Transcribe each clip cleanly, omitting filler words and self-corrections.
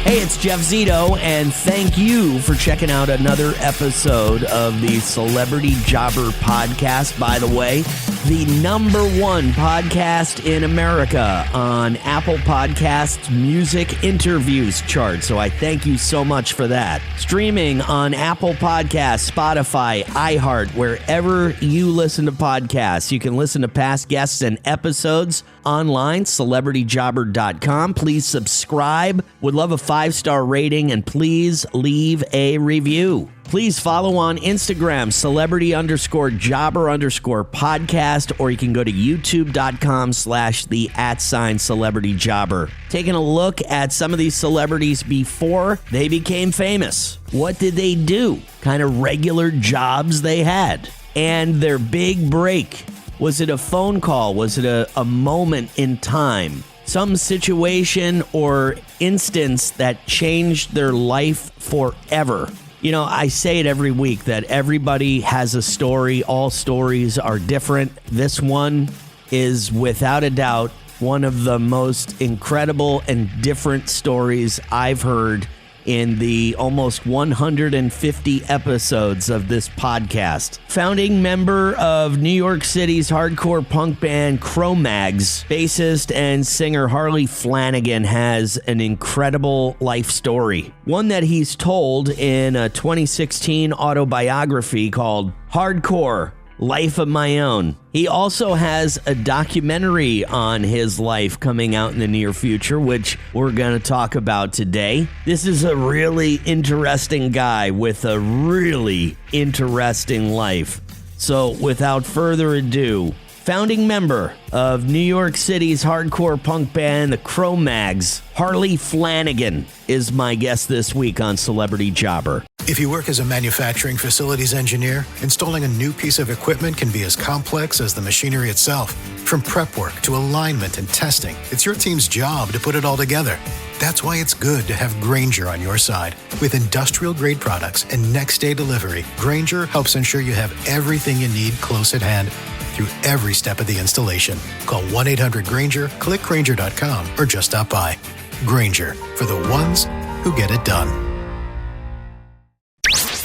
Hey, it's Jeff Zito, and thank you for checking out another episode of the Celebrity Jobber Podcast. By the way, the #1 podcast in America on Apple Podcasts Music Interviews chart. So I thank you so much for that. Streaming on Apple Podcasts, Spotify, iHeart, wherever you listen to podcasts. You can listen to past guests and episodes online, celebrityjobber.com. Please subscribe. Would love a 5-star rating, and please leave a review. Please follow on Instagram, celebrity_jobber_podcast, or you can go to youtube.com/the@celebrityjobber. Taking a look at some of these celebrities before they became famous. What did they do? Kind of regular jobs they had. And their big break. Was it a phone call? Was it a moment in time? Some situation or instance that changed their life forever. You know, I say it every week that everybody has a story. All stories are different. This one is without a doubt one of the most incredible and different stories I've heard in the almost 150 episodes of this podcast. Founding member of New York City's hardcore punk band Cro-mags, bassist and singer Harley Flanagan has an incredible life story. One that he's told in a 2016 autobiography called Hardcore: Life of My Own. He also has a documentary on his life coming out in the near future, which we're going to talk about today. This is a really interesting guy with a really interesting life. So without further ado, founding member of New York City's hardcore punk band, the Cro-mags, Harley Flanagan, is my guest this week on Celebrity Jobber. If you work as a manufacturing facilities engineer, installing a new piece of equipment can be as complex as the machinery itself. From prep work to alignment and testing, it's your team's job to put it all together. That's why it's good to have Grainger on your side. With industrial-grade products and next-day delivery, Grainger helps ensure you have everything you need close at hand through every step of the installation. Call 1-800-GRAINGER, click Grainger.com, or just stop by. Grainger, for the ones who get it done.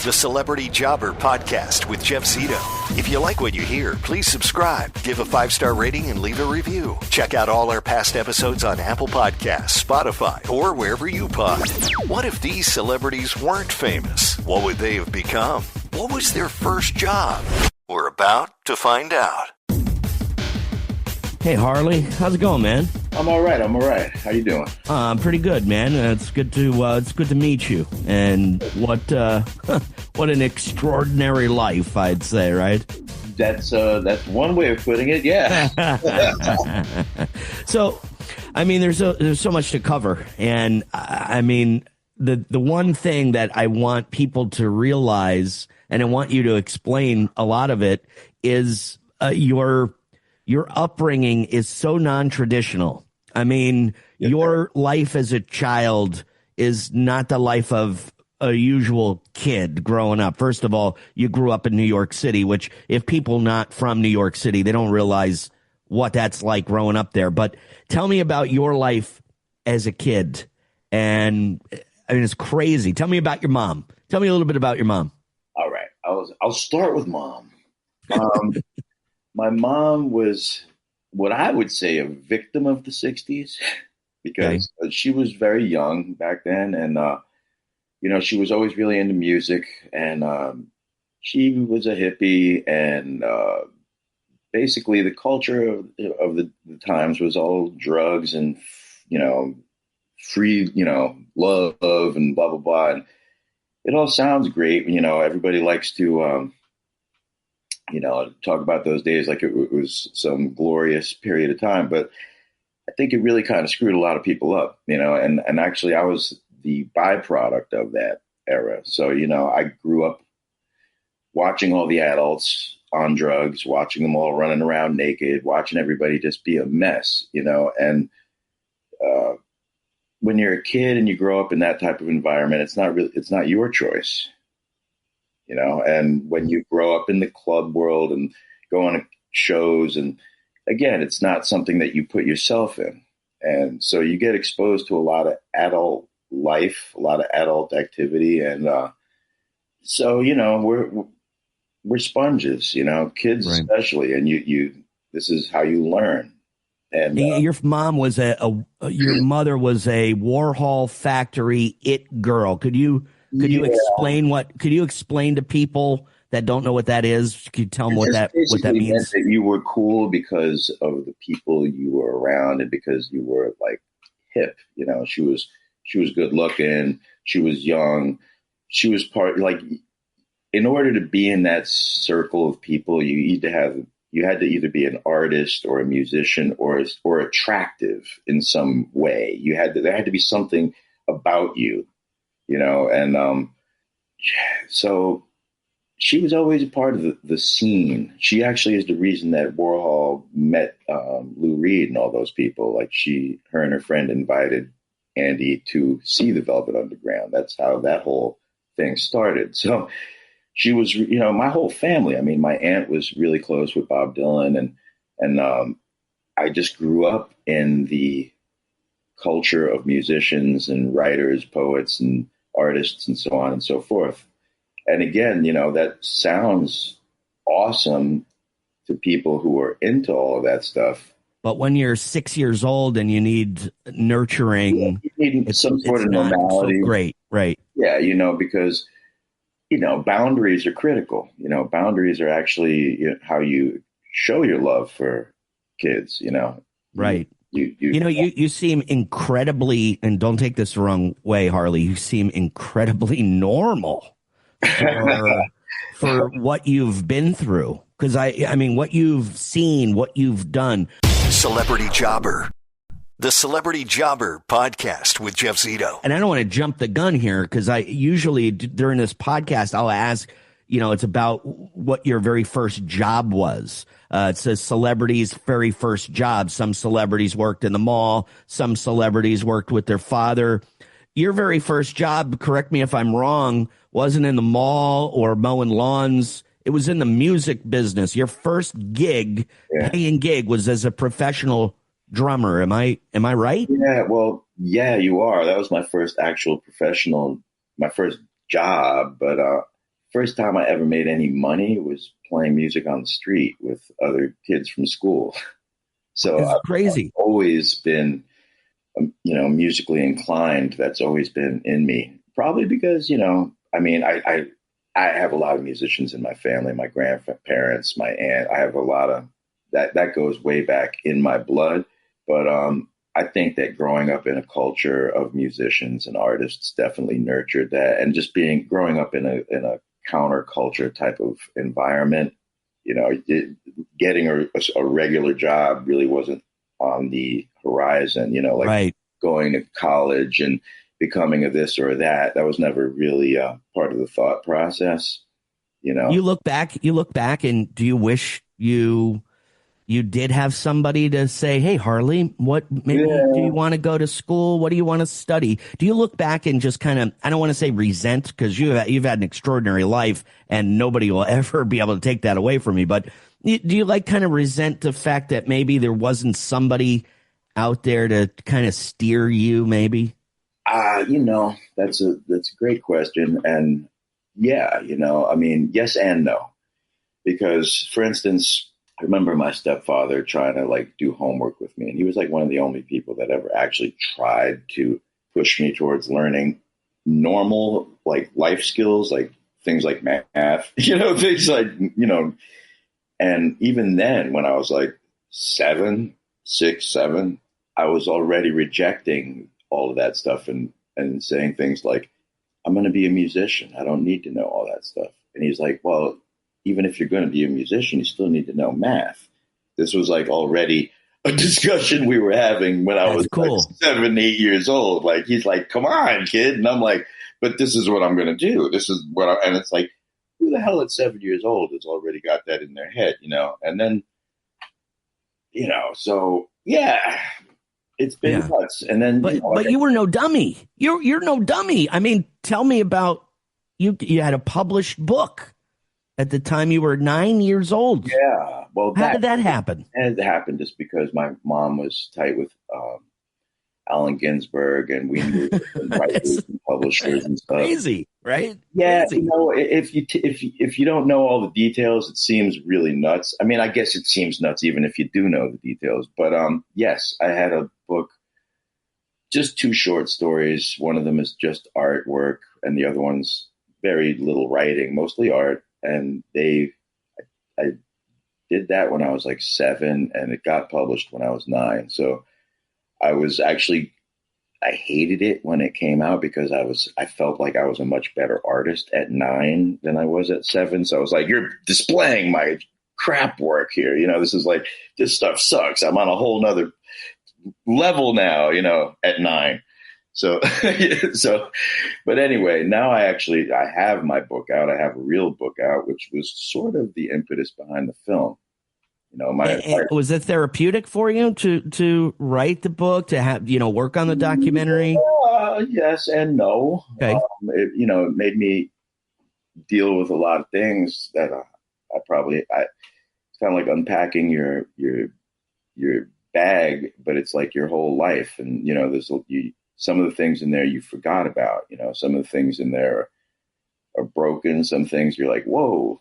The Celebrity Jobber Podcast with Jeff Zito. If you like what you hear, please subscribe, give a 5-star rating, and leave a review. Check out all our past episodes on Apple Podcasts, Spotify, or wherever you pod. What if these celebrities weren't famous? What would they have become? What was their first job? We're about to find out. Hey, Harley. How's it going, man? I'm all right. How you doing? I'm pretty good, man. It's good to meet you. And what what an extraordinary life, I'd say, right? That's one way of putting it. Yeah. So, I mean, there's so much to cover, and I mean, the one thing that I want people to realize, and I want you to explain a lot of it, is your upbringing is so non-traditional. I mean, your life as a child is not the life of a usual kid growing up. First of all, you grew up in New York City, which if people not from New York City, they don't realize what that's like growing up there. But tell me about your life as a kid. And I mean, it's crazy. Tell me about your mom. Tell me a little bit about your mom. All right. I'll start with mom. My mom was what I would say a victim of the 60s because she was very young back then. And, she was always really into music, and she was a hippie, and basically the culture of the times was all drugs and, free, love and blah, blah, blah. And it all sounds great. Everybody likes to, talk about those days like it was some glorious period of time. But I think it really kind of screwed a lot of people up, and actually I was the byproduct of that era. So, I grew up watching all the adults on drugs, watching them all running around naked, watching everybody just be a mess, and when you're a kid and you grow up in that type of environment, it's not your choice. And when you grow up in the club world and go on shows, and again, it's not something that you put yourself in. And so you get exposed to a lot of adult life, a lot of adult activity. And so, we're sponges, kids Right. especially. And this is how you learn. And Your mom was your mother was a Warhol factory it girl. Could you explain to people that don't know what that is? Could you tell them what that means? Meant that you were cool because of the people you were around and because you were like hip. She was good looking. She was young. She was like, in order to be in that circle of people, you had to either be an artist or a musician or attractive in some way. There had to be something about you, and so she was always a part of the scene. She actually is the reason that Warhol met Lou Reed and all those people. Like her and her friend invited Andy to see the Velvet Underground. That's how that whole thing started. So she was, my whole family. I mean, my aunt was really close with Bob Dylan, and I just grew up in the culture of musicians and writers, poets, and artists, and so on and so forth. And again, that sounds awesome to people who are into all of that stuff. But when you're 6 years old and you need nurturing, you need some sort of normality. So great, right? Yeah, because boundaries are critical. Boundaries are actually how you show your love for kids. Right. You seem incredibly, and don't take this the wrong way, Harley. You seem incredibly normal for what you've been through. Because I mean, what you've seen, what you've done. Celebrity Jobber. The Celebrity Jobber Podcast with Jeff Zito. And I don't want to jump the gun here because I usually during this podcast, I'll ask, it's about what your very first job was. It says celebrities' very first job. Some celebrities worked in the mall. Some celebrities worked with their father. Your very first job, correct me if I'm wrong, wasn't in the mall or mowing lawns. It was in the music business. Your first paying gig, was as a professional drummer. Am I right? Yeah, well, yeah, you are. That was my first actual my first job. But first time I ever made any money was playing music on the street with other kids from school. So It's crazy. I've always been, musically inclined. That's always been in me. Probably because, I have a lot of musicians in my family, my grandparents, my aunt. I have a lot of that goes way back in my blood. But I think that growing up in a culture of musicians and artists definitely nurtured that. And just growing up in a counterculture type of environment, getting a regular job really wasn't on the horizon, right. Going to college and becoming a this or that. That was never really part of the thought process, You look back and do you wish you did have somebody to say, hey, Harley, do you want to go to school? What do you want to study? Do you look back and just kind of, I don't want to say resent because you've had an extraordinary life and nobody will ever be able to take that away from you. But do you kind of resent the fact that maybe there wasn't somebody out there to kind of steer you maybe? That's a great question. And yeah, yes and no. Because for instance, I remember my stepfather trying to do homework with me. And he was one of the only people that ever actually tried to push me towards learning normal, life skills, things like math, things and even then when I was 7, 6, 7, I was already rejecting all of that stuff and saying things like, I'm going to be a musician. I don't need to know all that stuff. And he's like, well, even if you're going to be a musician, you still need to know math. This was already a discussion we were having when I was cool. 7, 8 years old. He's like, come on, kid. And I'm like, but this is what I'm going to do. This is what and it's who the hell at 7 years old has already got that in their head, And then, so yeah, it's been nuts. And then, but you were no dummy. You're no dummy. I mean, tell me about you. You had a published book at the time you were 9 years old. Yeah. Well, how did that happen? It happened just because my mom was tight with Allen Ginsberg, and we knew writers and publishers and stuff. Crazy, right? Yeah, Crazy. if you don't know all the details, it seems really nuts. I mean, I guess it seems nuts even if you do know the details. But yes, I had a book, just 2 short stories. One of them is just artwork, and the other one's very little writing, mostly art. And I did that when I was like 7, and it got published when I was 9. So I hated it when it came out because I felt like I was a much better artist at 9 than I was at 7. So I was like, you're displaying my crap work here. This stuff sucks. I'm on a whole nother level now, at 9. So, but anyway, now I have my book out. I have a real book out, which was sort of the impetus behind the film. Was it therapeutic for you to write the book, to have, work on the documentary? Yes and no. Okay. It made me deal with a lot of things that it's kind of like unpacking your bag, but it's like your whole life. And, there's some of the things in there you forgot about, some of the things in there are broken. Some things you're like, whoa,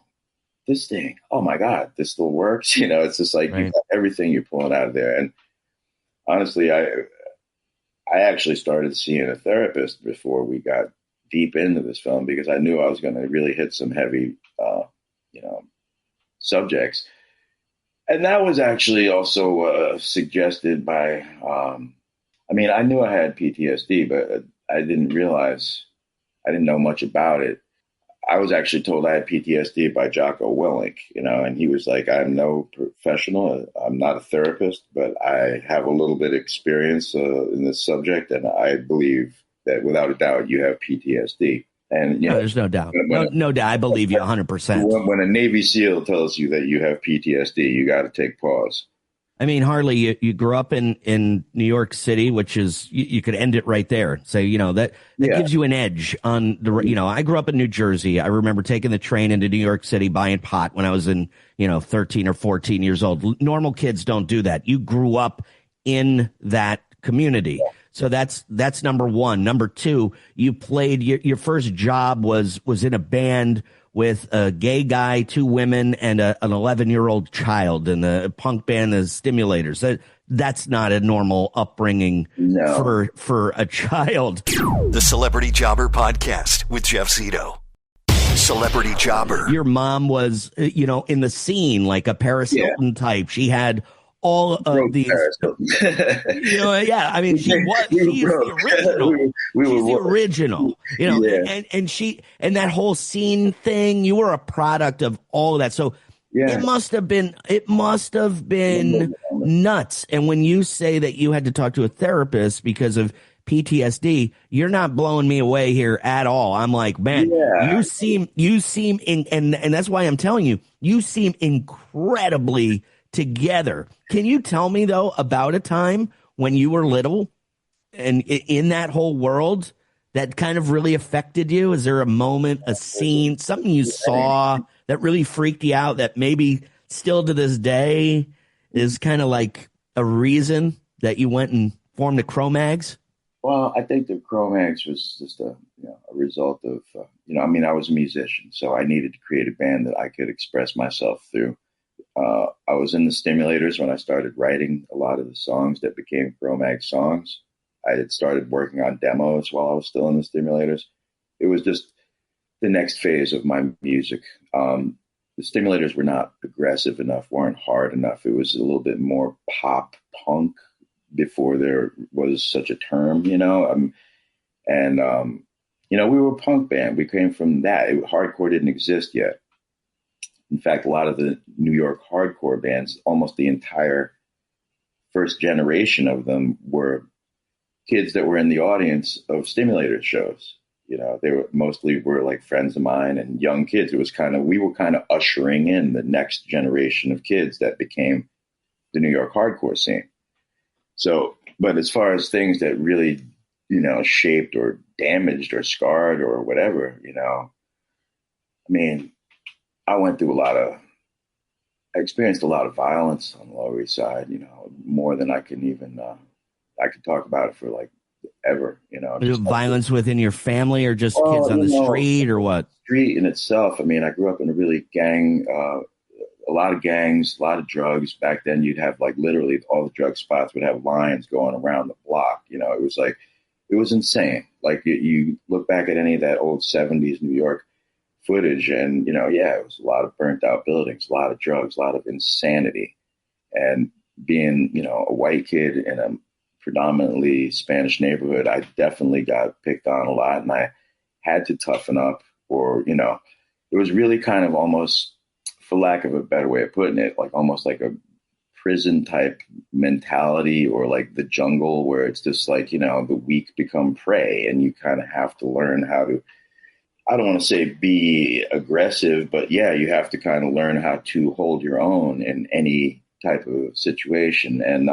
this thing, oh my God, this still works. It's just like, right. You got everything you're pulling out of there. And honestly, I actually started seeing a therapist before we got deep into this film, because I knew I was going to really hit some heavy, subjects. And that was actually also suggested by, I knew I had PTSD, but I didn't know much about it. I was actually told I had PTSD by Jocko Willink, and he was like, I'm no professional. I'm not a therapist, but I have a little bit of experience in this subject. And I believe that without a doubt, you have PTSD. And there's no doubt. No doubt. I believe you 100%. When a Navy SEAL tells you that you have PTSD, you got to take pause. I mean, Harley, you grew up in New York City, which is, you could end it right there. Say, that gives you an edge on the, I grew up in New Jersey. I remember taking the train into New York City, buying pot when I was in, 13 or 14 years old. Normal kids don't do that. You grew up in that community. So that's number one. Number two, you played, your first job was in a band with a gay guy, 2 women, and an 11-year-old child in the punk band, the Stimulators. That's not a normal upbringing for a child. The Celebrity Jobber Podcast with Jeff Zito. Celebrity Jobber. Your mom was, in the scene, like a Paris Hilton type. She had all of these, I mean, she's the original. She's the original, and that whole scene thing, you were a product of all of that. So it must have been nuts. And when you say that you had to talk to a therapist because of PTSD, you're not blowing me away here at all. I'm like, man, you seem and that's why I'm telling you, you seem incredibly together. Can you tell me, though, about a time when you were little and in that whole world that kind of really affected you? Is there a moment, a scene, something you saw that really freaked you out that maybe still to this day is kind of like a reason that you went and formed the Cro-mags? Well, I think the Cro-mags was just a result of, I was a musician, so I needed to create a band that I could express myself through. I was in the Stimulators when I started writing a lot of the songs that became Cro-mag songs. I had started working on demos while I was still in the Stimulators. It was just the next phase of my music. The Stimulators were not aggressive enough, weren't hard enough. It was a little bit more pop punk before there was such a term, we were a punk band. We came from that. Hardcore didn't exist yet. In fact, a lot of the New York hardcore bands, almost the entire first generation of them, were kids that were in the audience of Stimulator shows. They were mostly like friends of mine and young kids. We were kind of ushering in the next generation of kids that became the New York hardcore scene. So, but as far as things that really, shaped or damaged or scarred or whatever, I experienced a lot of violence on the Lower East Side, more than I can even I could talk about it for like ever, Violence within your family, or just kids on the street, or what? Street in itself. I mean, I grew up in a really a lot of gangs, a lot of drugs. Back then, you'd have like literally all the drug spots would have lines going around the block. It was like, it was insane. Like you look back at any of that old 70s New York footage and, it was a lot of burnt out buildings, a lot of drugs, a lot of insanity. And being, a white kid in a predominantly Spanish neighborhood, I definitely got picked on a lot, and I had to toughen up, or, it was really kind of almost, for lack of a better way of putting it, like almost like a prison type mentality, or like the jungle, where it's just like, the weak become prey, and you kind of have to learn how to, I don't want to say be aggressive, but yeah, you have to kind of learn how to hold your own in any type of situation. And,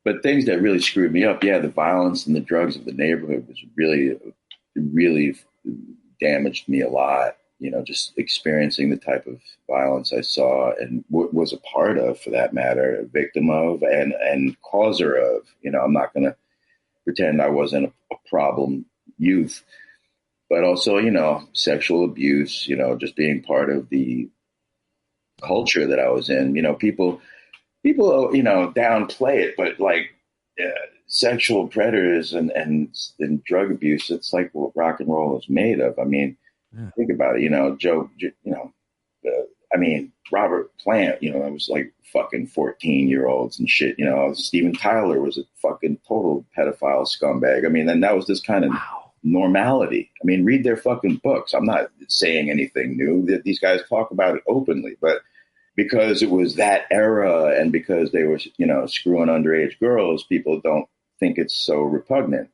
but things that really screwed me up, the violence and the drugs of the neighborhood was really damaged me a lot. Just experiencing the type of violence I saw and was a part of, for that matter, a victim of and causer of. I'm not going to pretend I wasn't a problem youth, but also, sexual abuse, just being part of the culture that I was in. People, downplay it, but like sexual predators and drug abuse, it's like what rock and roll is made of. I mean, think about it, Joe, Robert Plant, it was like fucking 14-year-olds and shit. Steven Tyler was a fucking total pedophile scumbag. I mean, and that was this kind of normality. I mean, read their fucking books. I'm not saying anything new. These guys talk about it openly, but because it was that era and because they were, screwing underage girls, people don't think it's so repugnant,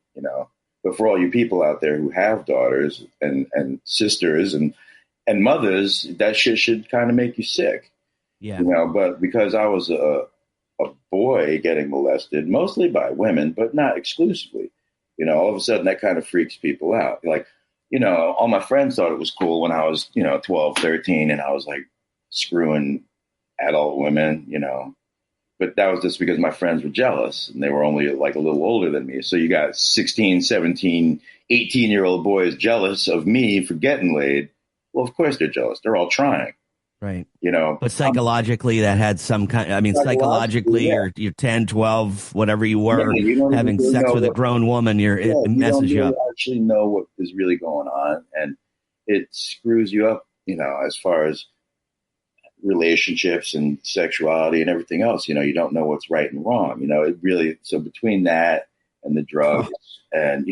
But for all you people out there who have daughters and sisters and mothers, that shit should kind of make you sick. Yeah. But because I was a boy getting molested, mostly by women, but not exclusively, all of a sudden that kind of freaks people out. Like, all my friends thought it was cool when I was, 12, 13, and I was like screwing adult women, but that was just because my friends were jealous and they were only like a little older than me. So you got 16, 17, 18-year-old boys jealous of me for getting laid. Well, of course they're jealous. They're all trying. Right. But psychologically that had some kind, psychologically you're 10, 12, whatever you were, having sex with a grown woman, it messes you up. You actually know what is really going on, and it screws you up, as far as relationships and sexuality and everything else. You don't know what's right and wrong. It really, so between that and the drugs and,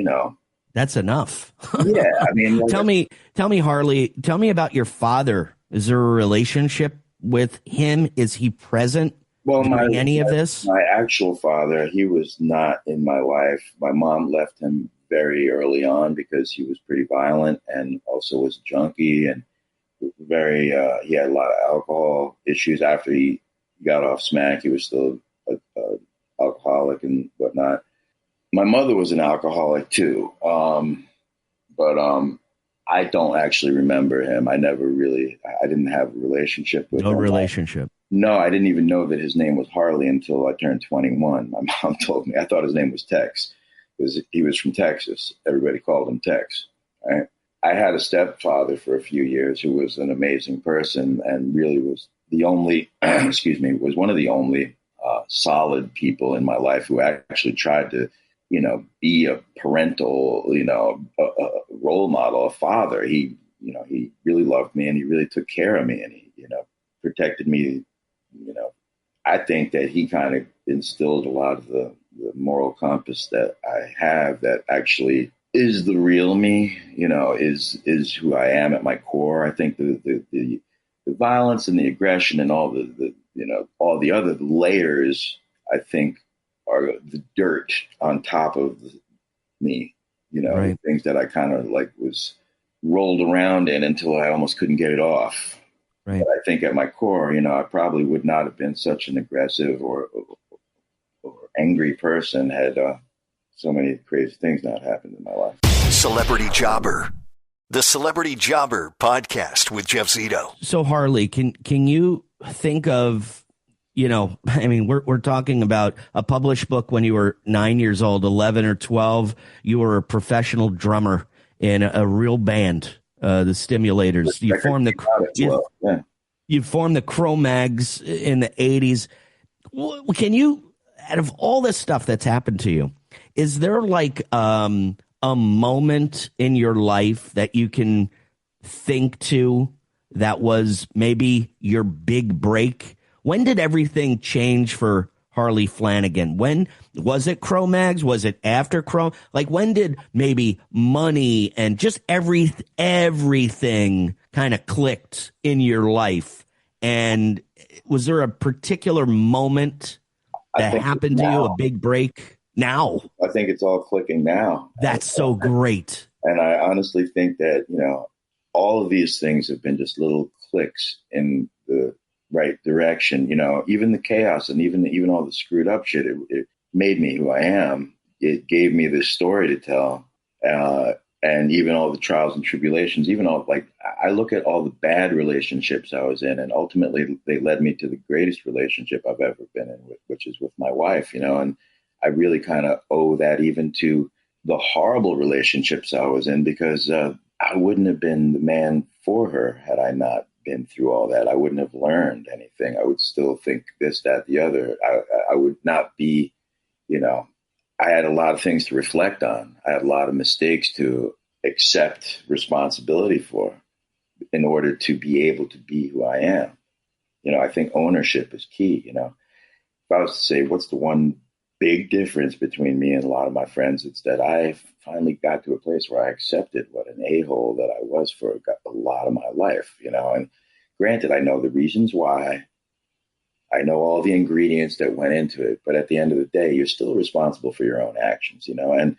that's enough. Yeah. I mean, tell me, Harley, tell me about your father. Is there a relationship with him? Is he present during any of this? My actual father, he was not in my life. My mom left him very early on because he was pretty violent and also was a junkie, and he had a lot of alcohol issues. After he got off smack, he was still a alcoholic and whatnot. My mother was an alcoholic too. But I don't actually remember him. I didn't have a relationship with him. No relationship. No, I didn't even know that his name was Harley until I turned 21. My mom told me. I thought his name was Tex because he was from Texas. Everybody called him Tex. Right? I had a stepfather for a few years who was an amazing person and really was the only, was one of the only solid people in my life who actually tried to, be a parental, a role model, a father. He really loved me and he really took care of me and he, protected me. I think that he kind of instilled a lot of the moral compass that I have that actually is the real me, is who I am at my core. I think the violence and the aggression and all all the other layers, I think, are the dirt on top of me, right. Things that I kind of like was rolled around in until I almost couldn't get it off. Right. But I think at my core, I probably would not have been such an aggressive or angry person had so many crazy things not happened in my life. Celebrity Jobber. The Celebrity Jobber podcast with Jeff Zito. So Harley, can you think of I mean, we're talking about a published book when you were 9 years old, 11 or 12. You were a professional drummer in a real band, the Stimulators. Yeah. You formed the Cro-mags in the 80s. Can you, out of all this stuff that's happened to you, is there like a moment in your life that you can think to that was maybe your big break? When did everything change for Harley Flanagan? When was it Cro-mags? Was it after Cro? Like when did maybe money and just everything kind of clicked in your life? And was there a particular moment that happened to you, a big break? Now, I think it's all clicking now. That's so great. And I honestly think that, all of these things have been just little clicks in the right direction. Even the chaos and even all the screwed up shit, it made me who I am. It gave me this story to tell. And even all the trials and tribulations, even all, like, I look at all the bad relationships I was in, and ultimately they led me to the greatest relationship I've ever been in, which is with my wife, and I really kind of owe that even to the horrible relationships I was in, because I wouldn't have been the man for her had I not been through all that. I wouldn't have learned anything. I would still think this, that, the other. I would not be, I had a lot of things to reflect on. I had a lot of mistakes to accept responsibility for in order to be able to be who I am. I think ownership is key. If I was to say, what's the one big difference between me and a lot of my friends, it's that I finally got to a place where I accepted what an a-hole that I was for a lot of my life, and granted, I know the reasons why, I know all the ingredients that went into it, but at the end of the day, you're still responsible for your own actions, and,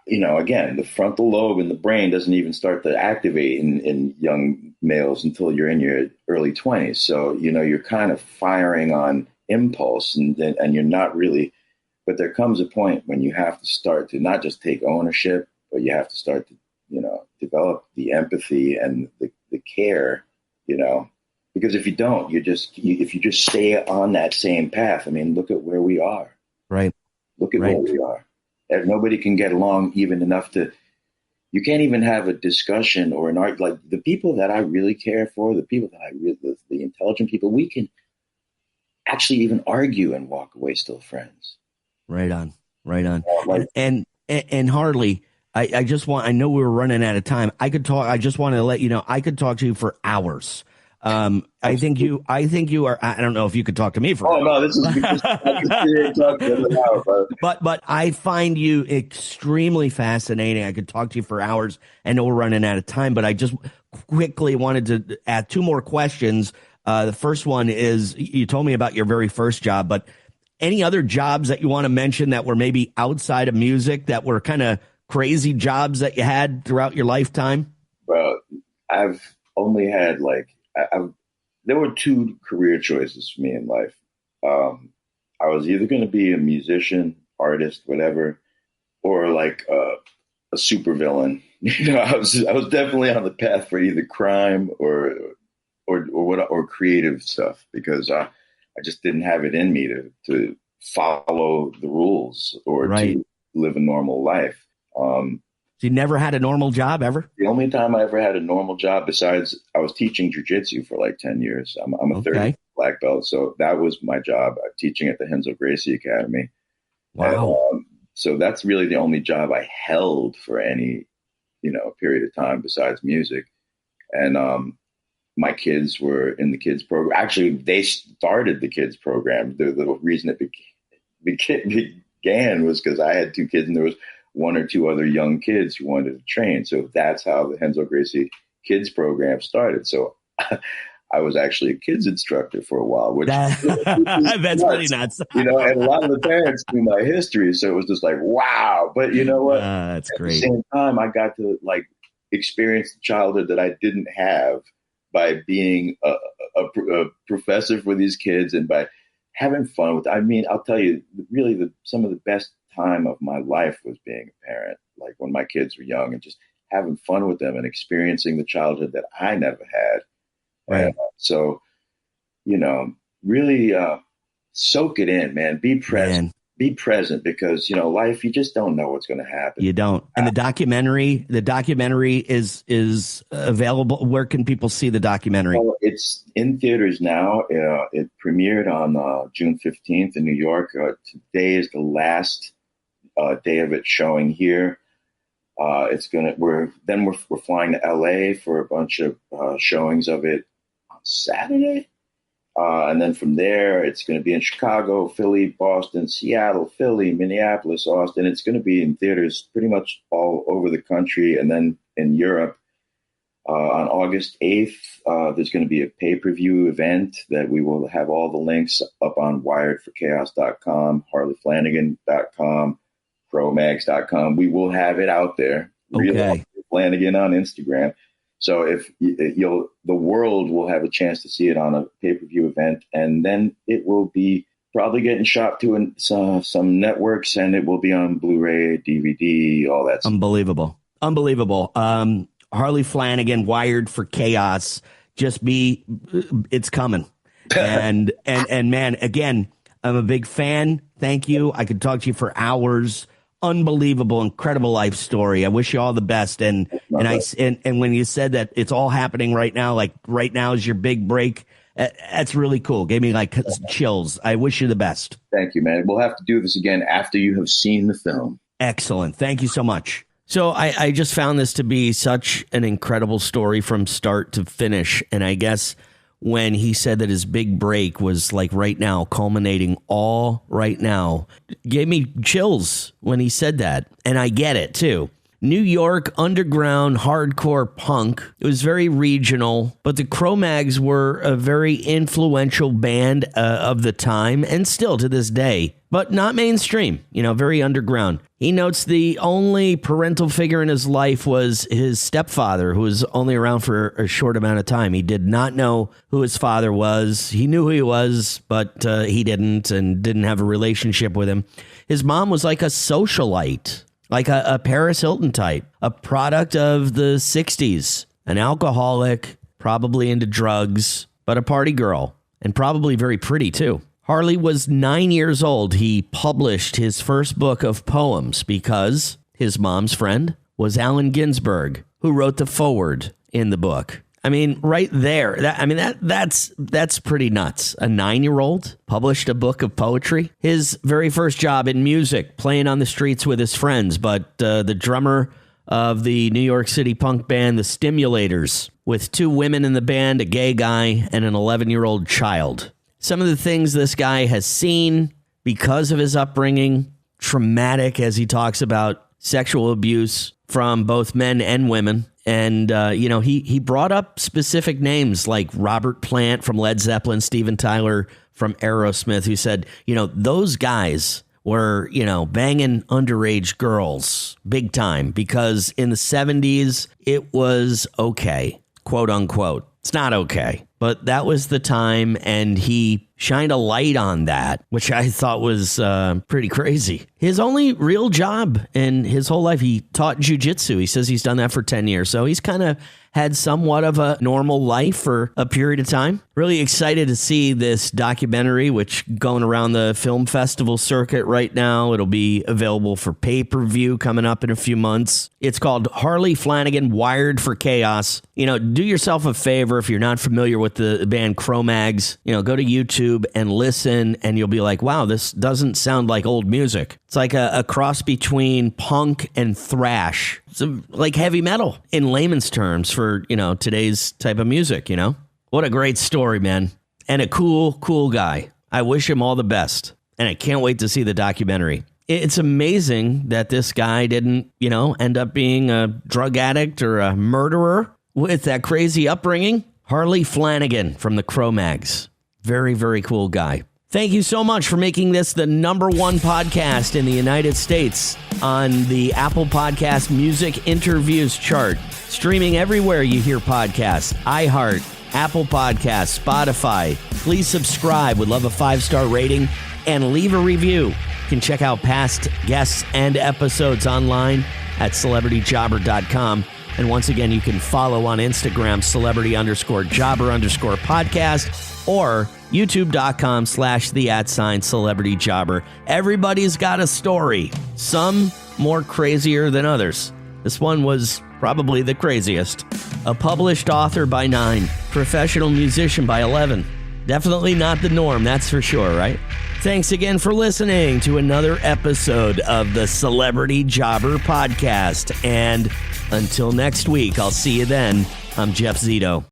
again, the frontal lobe in the brain doesn't even start to activate in young males until you're in your early 20s. So, you're kind of firing on impulse and you're not really, but there comes a point when you have to start to not just take ownership, but you have to start to, develop the empathy and the care, because if you don't, if you just stay on that same path, I mean, look at where we are. Right. Look at where we are. And nobody can get along even enough you can't even have a discussion or an art. Like the people that I really care for, the people that the intelligent people, we can actually even argue and walk away still friends. Right on. And Harley, I know we were running out of time. I just want to let you know, I could talk to you for hours. I think you are, I don't know if you could talk to me for hours. No, this is because I can sit here and talk to an hour, but I find you extremely fascinating. I could talk to you for hours. I know we're running out of time, but I just quickly wanted to add two more questions. The first one is, you told me about your very first job, but any other jobs that you want to mention that were maybe outside of music that were kind of crazy jobs that you had throughout your lifetime? Bro, I've only had there were two career choices for me in life. I was either going to be a musician, artist, whatever, or like a supervillain. I was definitely on the path for either crime or creative stuff, because I just didn't have it in me to follow the rules or to live a normal life. So you never had a normal job ever? The only time I ever had a normal job, besides I was teaching jujitsu for like 10 years. I'm a 30 black belt. So that was my job, teaching at the Hensel Gracie Academy. Wow. And, so that's really the only job I held for any, period of time besides music. And my kids were in the kids program. Actually, they started the kids program. The reason it began was because I had two kids and there was one or two other young kids who wanted to train. So that's how the Hensel Gracie kids program started. So I was actually a kids instructor for a while, which that's really nuts. And a lot of the parents knew my history. So it was just like, wow. But you know what? That's great. At the same time, I got to experience the childhood that I didn't have by being a professor for these kids and by having fun with. I mean, I'll tell you, really, some of the best time of my life was being a parent. Like when my kids were young and just having fun with them and experiencing the childhood that I never had. Right. And so, really soak it in, man. Be present. Man. Be present, because life, you just don't know what's going to happen. You don't. And the documentary is available. Where can people see the documentary? Well, it's in theaters now. It premiered on June 15th in New York. Today is the last day of it showing here. We're flying to LA for a bunch of showings of it on Saturday. And then from there, it's going to be in Chicago, Philly, Boston, Seattle, Philly, Minneapolis, Austin. It's going to be in theaters pretty much all over the country. And then in Europe, on August 8th, there's going to be a pay-per-view event that we will have all the links up on wiredforchaos.com, harleyflanagan.com, Cro-mags.com. We will have it out there. Okay. Flanagan on Instagram. So if the world will have a chance to see it on a pay-per-view event, and then it will be probably getting shot to some networks, and it will be on Blu-ray, DVD, all that stuff. Unbelievable. Harley Flanagan, Wired for Chaos. It's coming. and man, again, I'm a big fan. Thank you. I could talk to you for hours. Unbelievable, incredible life story. I wish you all the best. And when you said that it's all happening right now, like right now is your big break, that's really cool. Gave me like chills. I wish you the best. Thank you, man. We'll have to do this again after you have seen the film. Excellent. Thank you so much. So I just found this to be such an incredible story from start to finish. And I guess when he said that his big break was like right now, culminating all right now, gave me chills when he said that. And I get it, too. New York underground hardcore punk. It was very regional, but the Cro-mags were a very influential band of the time and still to this day, but not mainstream, very underground. He notes the only parental figure in his life was his stepfather, who was only around for a short amount of time. He did not know who his father was. He knew who he was, but he didn't have a relationship with him. His mom was like a socialite. Like a Paris Hilton type, a product of the 60s, an alcoholic, probably into drugs, but a party girl, and probably very pretty too. Harley was 9 years old. He published his first book of poems because his mom's friend was Allen Ginsberg, who wrote the foreword in the book. I mean, right there, that's pretty nuts. A 9-year-old published a book of poetry. His very first job in music, playing on the streets with his friends, but the drummer of the New York City punk band, The Stimulators, with 2 women in the band, a gay guy, and an 11-year-old child. Some of the things this guy has seen because of his upbringing, traumatic as he talks about sexual abuse from both men and women. And, he brought up specific names like Robert Plant from Led Zeppelin, Steven Tyler from Aerosmith, who said, those guys were, banging underage girls big time because in the 70s, it was okay, quote unquote. It's not okay. But that was the time, and he shined a light on that, which I thought was pretty crazy. His only real job in his whole life, he taught jujitsu. He says he's done that for 10 years. So he's kind of had somewhat of a normal life for a period of time. Really excited to see this documentary, which going around the film festival circuit right now. It'll be available for pay-per-view coming up in a few months. It's called Harley Flanagan, Wired for Chaos. Do yourself a favor if you're not familiar with the band Cro-mags. Go to YouTube and listen, and you'll be like, wow, this doesn't sound like old music. It's like a cross between punk and thrash. It's like heavy metal in layman's terms for, today's type of music, What a great story, man. And a cool guy. I wish him all the best. And I can't wait to see the documentary. It's amazing that this guy didn't, end up being a drug addict or a murderer with that crazy upbringing. Harley Flanagan from the Cro-mags. Very, very cool guy. Thank you so much for making this the #1 podcast in the United States on the Apple Podcast Music Interviews chart. Streaming everywhere you hear podcasts. iHeart, Apple Podcasts, Spotify. Please subscribe. Would love a 5-star rating and leave a review. You can check out past guests and episodes online at celebrityjobber.com. And once again, you can follow on Instagram, celebrity_jobber_podcast, or youtube.com/the@celebrity-jobber. Everybody's got a story, some more crazier than others. This one was probably the craziest. A published author by 9, professional musician by 11. Definitely not the norm, that's for sure, right? Thanks again for listening to another episode of the Celebrity Jobber Podcast. And until next week, I'll see you then. I'm Jeff Zito.